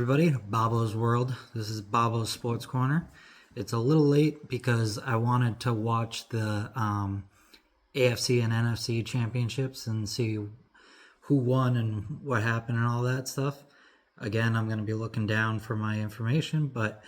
everybody, Bobbo's World. This is Bobbo's Sports Corner. It's a little late because I wanted to watch the AFC and NFC championships and see who won and what happened and all that stuff. Again, I'm going to be looking down for my information, but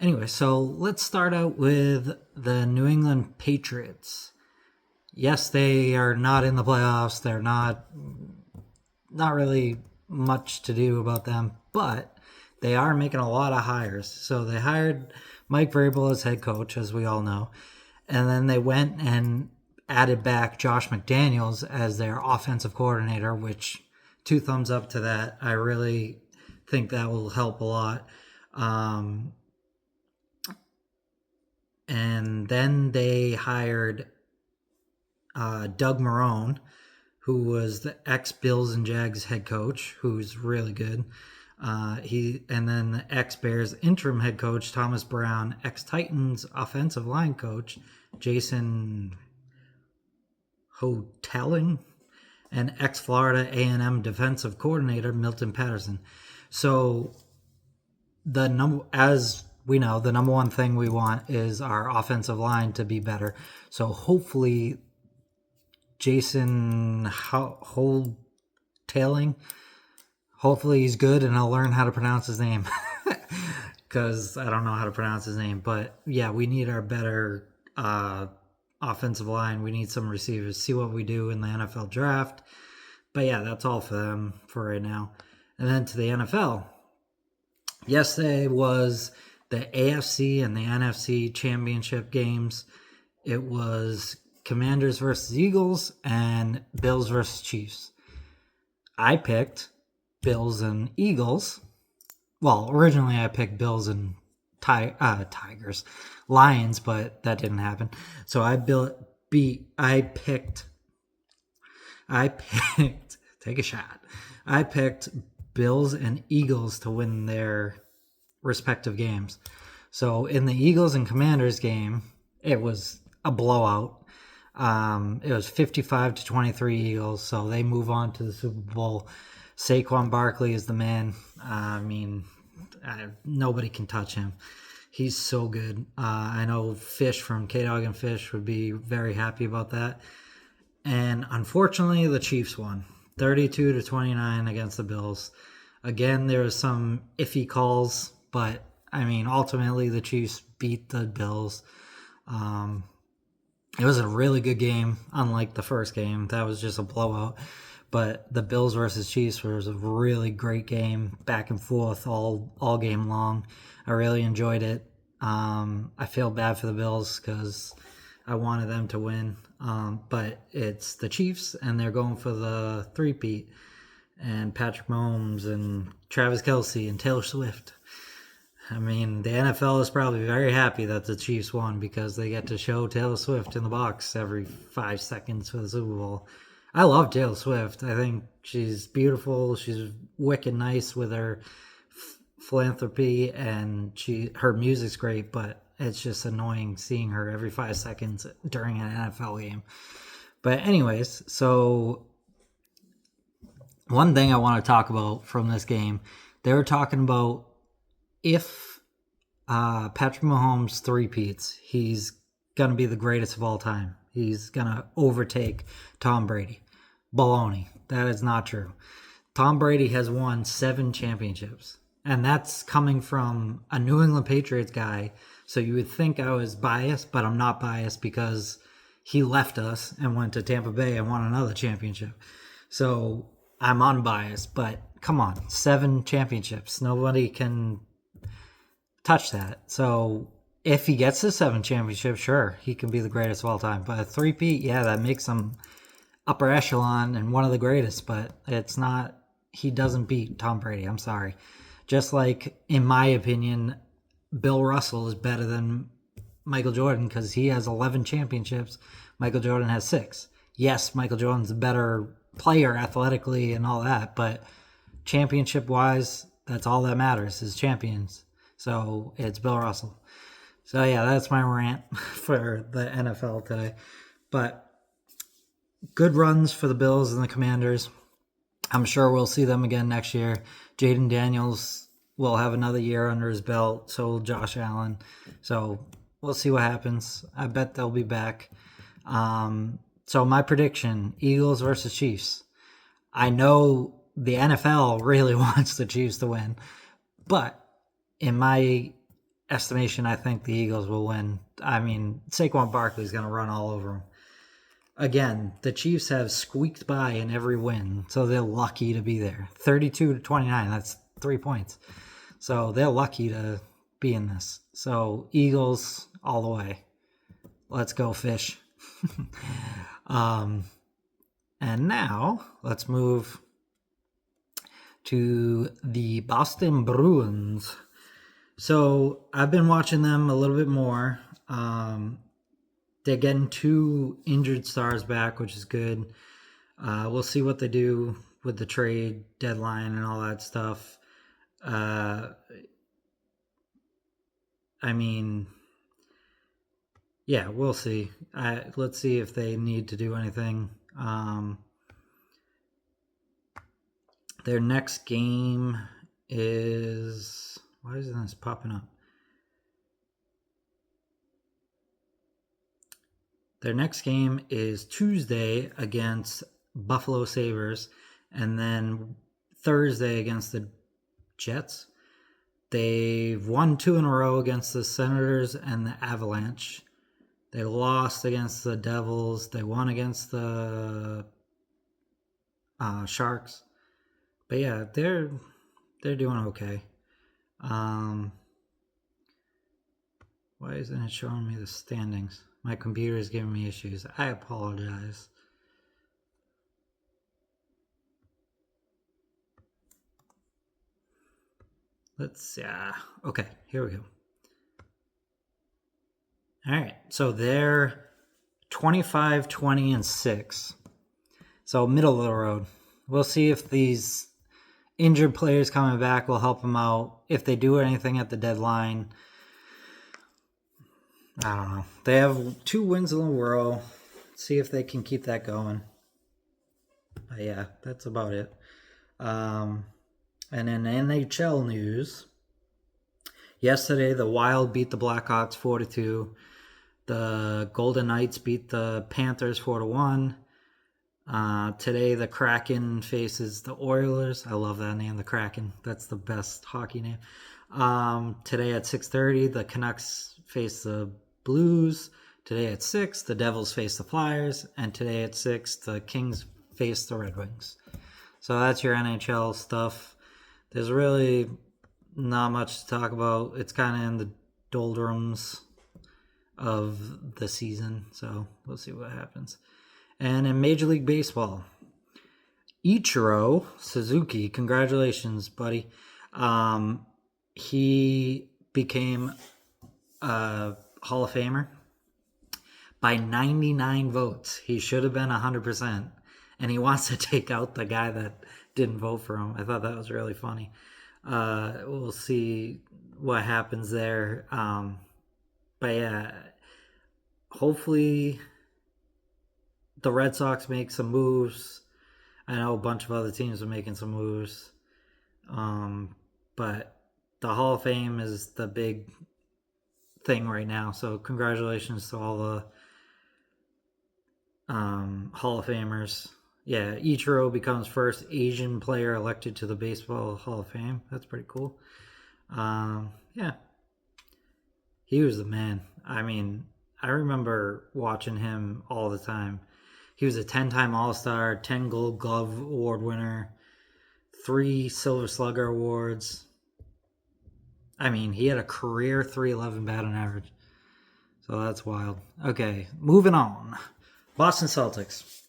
anyway, so let's start out with the New England Patriots. Yes, they are not in the playoffs. They're not really much to do about them, but they are making a lot of hires. So they hired Mike Vrabel as head coach, as we all know, and then they went and added back Josh McDaniels as their offensive coordinator, which two thumbs up to that. I really think that will help a lot. And then they hired Doug Marrone, who was the ex-Bills and Jags head coach, who's really good. And then the ex-Bears interim head coach, Thomas Brown, ex-Titans offensive line coach, Jason Hotelling, and ex-Florida A&M defensive coordinator, Milton Patterson. So as we know, the number one thing we want is our offensive line to be better. So hopefully Jason Hotelling, hopefully he's good and I'll learn how to pronounce his name because I don't know how to pronounce his name. But yeah, we need our better offensive line. We need some receivers. See what we do in the NFL draft. But yeah, that's all for them for right now. And then to the NFL. Yesterday was the AFC and the NFC championship games. It was Commanders versus Eagles and Bills versus Chiefs. I picked Bills and Eagles. Well, originally I picked Bills and Lions, but that didn't happen. So I picked take a shot. I picked Bills and Eagles to win their respective games. So in the Eagles and Commanders game, it was a blowout. It was 55-23 Eagles, so they move on to the Super Bowl. Saquon Barkley is the man. Nobody can touch him. He's so good. I know Fish from K-Dog and Fish would be very happy about that. And unfortunately, the Chiefs won 32-29 against the Bills. Again, there was some iffy calls, but ultimately the Chiefs beat the Bills. It was a really good game, unlike the first game. That was just a blowout. But the Bills versus Chiefs was a really great game, back and forth all game long. I really enjoyed it. I feel bad for the Bills because I wanted them to win. But it's the Chiefs, and they're going for the three-peat. And Patrick Mahomes and Travis Kelce and Taylor Swift. The NFL is probably very happy that the Chiefs won because they get to show Taylor Swift in the box every 5 seconds for the Super Bowl. I love Taylor Swift. I think she's beautiful. She's wicked nice with her philanthropy, and her music's great, but it's just annoying seeing her every 5 seconds during an NFL game. But anyways, so one thing I want to talk about from this game, they were talking about if Patrick Mahomes three-peats, he's going to be the greatest of all time. He's going to overtake Tom Brady. Baloney. That is not true. Tom Brady has won 7 championships, and that's coming from a New England Patriots guy. So you would think I was biased, but I'm not biased because he left us and went to Tampa Bay and won another championship. So I'm unbiased, but come on, 7 championships. Nobody can touch that. So if he gets to 7 championships, sure, he can be the greatest of all time. But a three-peat, yeah, that makes him upper echelon and one of the greatest, but it's not, he doesn't beat Tom Brady. I'm sorry. Just like, in my opinion, Bill Russell is better than Michael Jordan because he has 11 championships. Michael Jordan has 6. Yes, Michael Jordan's a better player athletically and all that, but championship-wise, that's all that matters is champions. So it's Bill Russell. So yeah, that's my rant for the NFL today. But good runs for the Bills and the Commanders. I'm sure we'll see them again next year. Jaden Daniels will have another year under his belt. So will Josh Allen. So we'll see what happens. I bet they'll be back. So my prediction, Eagles versus Chiefs. I know the NFL really wants the Chiefs to win, but in my estimation, I think the Eagles will win. I mean, Saquon Barkley's going to run all over them. Again, the Chiefs have squeaked by in every win, so they're lucky to be there. 32-29, that's 3 points. So they're lucky to be in this. So Eagles all the way. Let's go, fish. And now let's move to the Boston Bruins. So I've been watching them a little bit more. They're getting 2 injured stars back, which is good. We'll see what they do with the trade deadline and all that stuff. I mean, yeah, we'll see. Let's see if they need to do anything. Their next game is... Why isn't this popping up? Their next game is Tuesday against Buffalo Sabres, and then Thursday against the Jets. They've won 2 in a row against the Senators and the Avalanche. They lost against the Devils. They won against the Sharks. But yeah, they're doing okay. Why isn't it showing me the standings? My computer is giving me issues. I apologize. Let's see. Okay, here we go. All right, so they're 25, 20, and 6. So middle of the road. We'll see if these injured players coming back will help them out. If they do anything at the deadline, I don't know. They have 2 wins in a row. See if they can keep that going. But yeah, that's about it. And in NHL news, yesterday the Wild beat the Blackhawks 4-2. The Golden Knights beat the Panthers 4-1. Today the Kraken faces the Oilers. I love that name, the Kraken. That's the best hockey name. Today at 6:30, the Canucks face the Blues. Today at 6, the Devils face the Flyers. And today at 6, the Kings face the Red Wings. So that's your NHL stuff. There's really not much to talk about. It's kind of in the doldrums of the season. So we'll see what happens. And in Major League Baseball, Ichiro Suzuki, congratulations, buddy. He became a Hall of Famer by 99 votes. He should have been 100%. And he wants to take out the guy that didn't vote for him. I thought that was really funny. We'll see what happens there. But yeah, hopefully the Red Sox make some moves. I know a bunch of other teams are making some moves. But the Hall of Fame is the big thing right now. So congratulations to all the Hall of Famers. Yeah, Ichiro becomes first Asian player elected to the Baseball Hall of Fame. That's pretty cool. Yeah. He was the man. I mean, I remember watching him all the time. He was a 10-time All-Star, 10 Gold Glove Award winner, 3 Silver Slugger Awards. I mean, he had a career .311 batting average. So that's wild. Okay, moving on. Boston Celtics.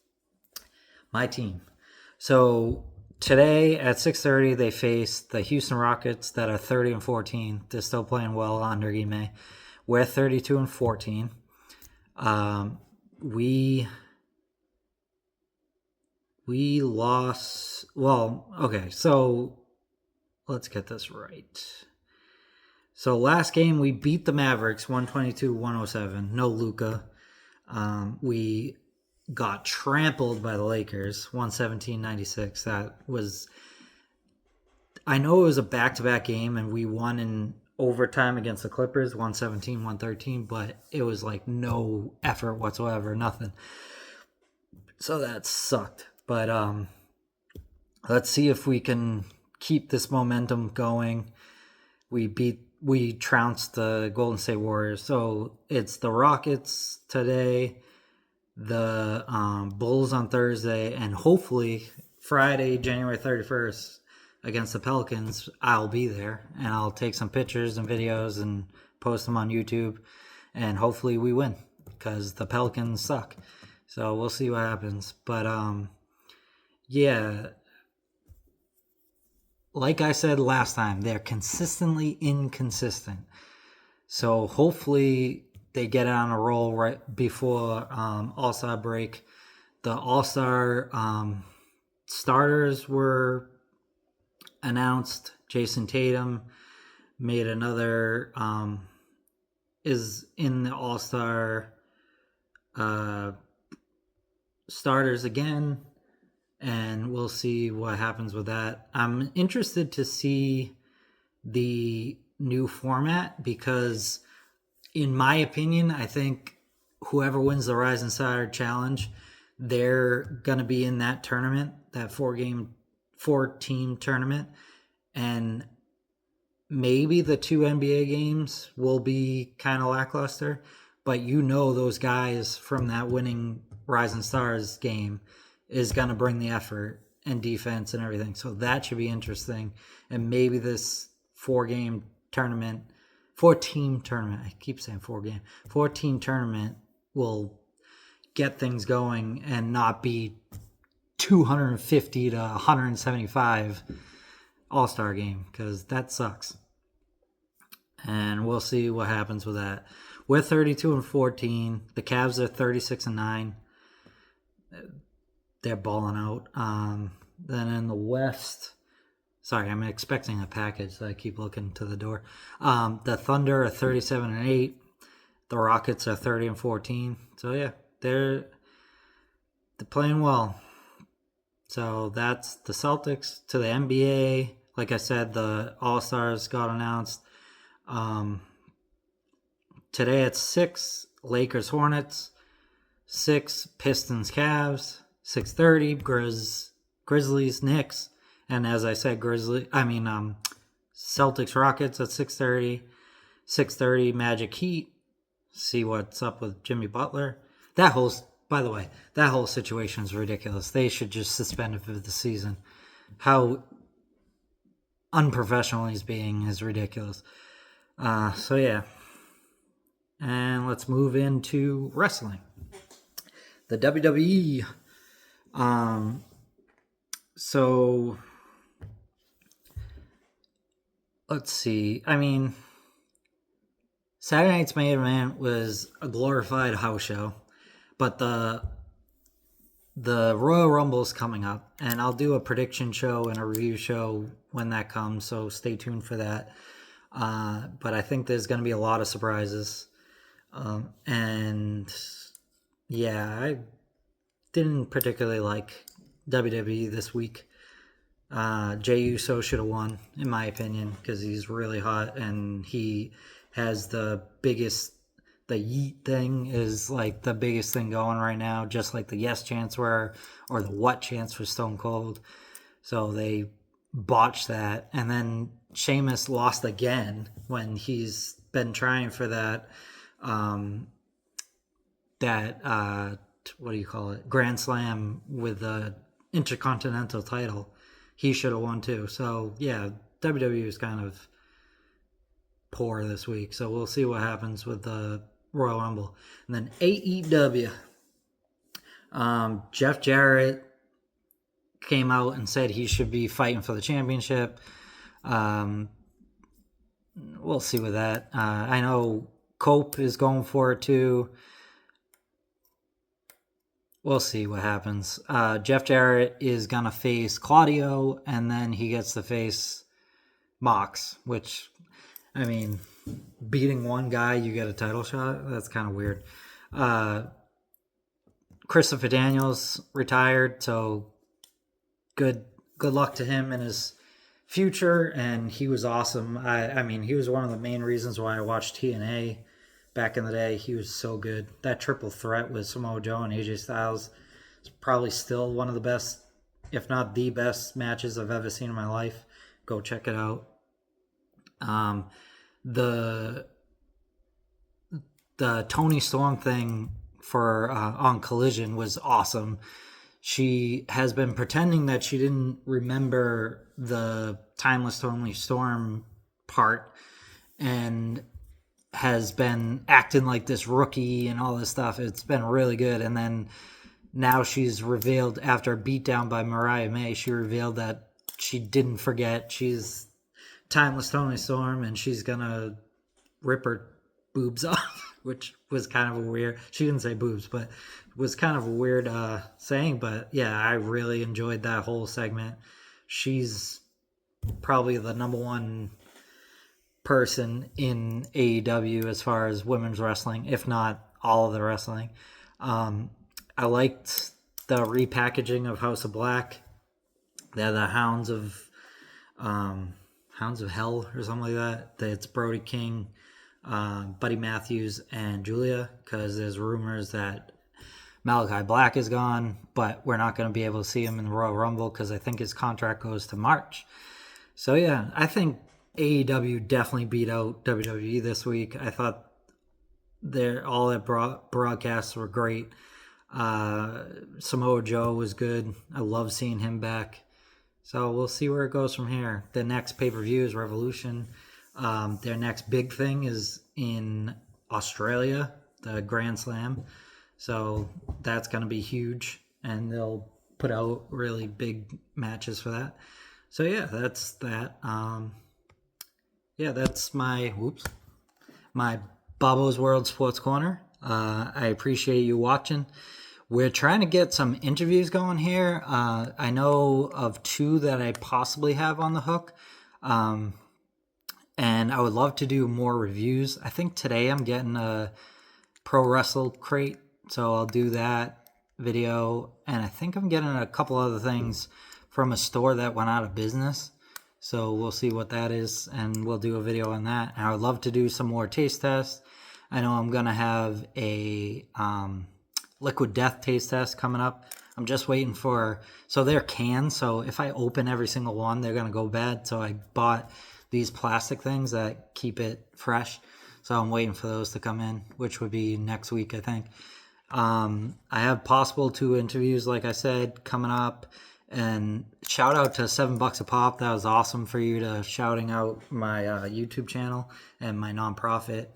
My team. So today at 6:30, they face the Houston Rockets that are 30-14. They're still playing well under Ime. We're 32-14. We lost. Well, okay. So let's get this right. So last game we beat the Mavericks 122-107. No Luka. We got trampled by the Lakers 117-96. That was I know it was a back-to-back game, and we won in overtime against the Clippers, 117, 113, but it was like no effort whatsoever, nothing. So that sucked. But let's see if we can keep this momentum going. We trounced the Golden State Warriors. So it's the Rockets today, the Bulls on Thursday, and hopefully Friday, January 31st, against the Pelicans, I'll be there and I'll take some pictures and videos and post them on YouTube, and hopefully we win because the Pelicans suck. So we'll see what happens. But yeah, like I said last time, they're consistently inconsistent. So hopefully they get on a roll right before All-Star break. The All-Star starters were announced. Jason Tatum made another is in the All-Star starters again, and we'll see what happens with that. I'm interested to see the new format because, in my opinion, I think whoever wins the Rising Star Challenge, they're going to be in that tournament, that four-team tournament, and maybe the two NBA games will be kind of lackluster, but those guys from that winning Rising Stars game is going to bring the effort and defense and everything. So that should be interesting. And maybe this four-team tournament, I keep saying 4-team tournament will get things going and not be 250 to 175 All-Star game, because that sucks. And we'll see what happens with that. We're 32-14. The Cavs are 36-9. They're balling out. Then in the West, sorry, I'm expecting a package, so I keep looking to the door. The Thunder are 37-8. The Rockets are 30-14. So yeah, they're playing well. So that's the Celtics. To the NBA, like I said, the All-Stars got announced. Today at 6, Lakers Hornets. 6, Pistons Cavs. 6:30, Grizzlies Knicks. And as I said, Celtics Rockets at 6:30. 6:30, Magic Heat. See what's up with Jimmy Butler. By the way, that whole situation is ridiculous. They should just suspend it for the season. How unprofessional he's being is ridiculous. So yeah. And let's move into wrestling. The WWE. So let's see. Saturday night's main event was a glorified house show, but the Royal Rumble is coming up, and I'll do a prediction show and a review show when that comes, so stay tuned for that. But I think there's going to be a lot of surprises. And yeah, I didn't particularly like WWE this week. Jey Uso should have won, in my opinion, because he's really hot and he has the yeet thing is like the biggest thing going right now, just like the yes chants were, or the what chants for Stone Cold. So they botched that. And then Sheamus lost again when he's been trying for that what do you call it? Grand Slam with the Intercontinental title. He should have won too. So yeah, WWE is kind of poor this week. So we'll see what happens with the Royal Rumble. And then AEW. Jeff Jarrett came out and said he should be fighting for the championship. We'll see with that. I know Cope is going for it too. We'll see what happens. Jeff Jarrett is going to face Claudio, and then he gets to face Mox, which, beating one guy, you get a title shot? That's kind of weird. Christopher Daniels retired, so good luck to him and his future, and he was awesome. I mean, he was one of the main reasons why I watched TNA back in the day. He was so good. That triple threat with Samoa Joe and AJ Styles is probably still one of the best, if not the best, matches I've ever seen in my life. Go check it out. The Tony Storm thing for on Collision was awesome. She has been pretending that she didn't remember the Timeless Tony Storm part and has been acting like this rookie and all this stuff. It's been really good. And then now she's revealed, after a beatdown by Mariah May, she revealed that she didn't forget. She's Timeless Tony Storm, and she's going to rip her boobs off, which was kind of a weird, she didn't say boobs, but it was kind of a weird saying. But yeah, I really enjoyed that whole segment. She's probably the number one person in AEW as far as women's wrestling, if not all of the wrestling. I liked the repackaging of House of Black. They're the Hounds of Hell or something like that. It's Brody King, Buddy Matthews, and Julia, because there's rumors that Malachi Black is gone, but we're not going to be able to see him in the Royal Rumble because I think his contract goes to March. So yeah, I think AEW definitely beat out WWE this week. I thought all their broadcasts were great. Samoa Joe was good. I love seeing him back. So we'll see where it goes from here. The next pay-per-view is Revolution. Their next big thing is in Australia, the Grand Slam. So that's going to be huge, and they'll put out really big matches for that. So yeah, that's that. That's my Bobbo's World Sports Corner. I appreciate you watching. We're trying to get some interviews going here. I know of 2 that I possibly have on the hook. And I would love to do more reviews. I think today I'm getting a Pro Wrestle Crate, so I'll do that video. And I think I'm getting a couple other things from a store that went out of business. So we'll see what that is, and we'll do a video on that. And I would love to do some more taste tests. I know I'm going to have a Liquid Death taste test coming up. I'm just waiting so they're cans, so if I open every single one, they're going to go bad. So I bought these plastic things that keep it fresh. So I'm waiting for those to come in, which would be next week, I think. I have possible 2 interviews, like I said, coming up. And shout out to $7 a pop. That was awesome for you to shouting out my YouTube channel and my nonprofit.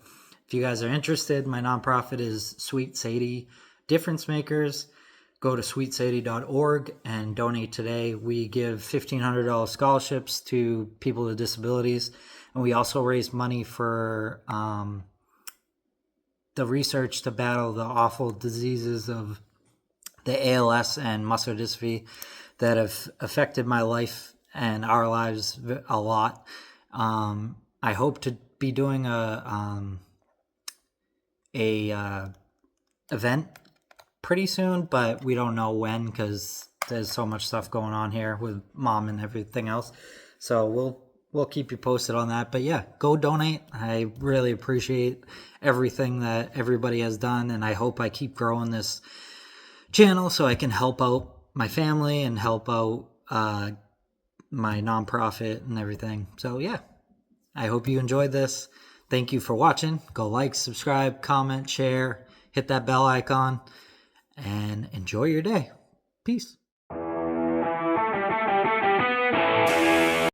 If you guys are interested, my nonprofit is Sweet Sadie Difference Makers. Go to sweetsadie.org and donate today. We give $1,500 scholarships to people with disabilities. And we also raise money for the research to battle the awful diseases of the ALS and muscular dystrophy that have affected my life and our lives a lot. I hope to be doing a event pretty soon, but we don't know when because there's so much stuff going on here with mom and everything else. So we'll keep you posted on that. But yeah, go donate. I really appreciate everything that everybody has done, and I hope I keep growing this channel so I can help out my family and help out my nonprofit and everything. So yeah, I hope you enjoyed this. Thank you for watching. Go like, subscribe, comment, share, hit that bell icon, and enjoy your day. Peace.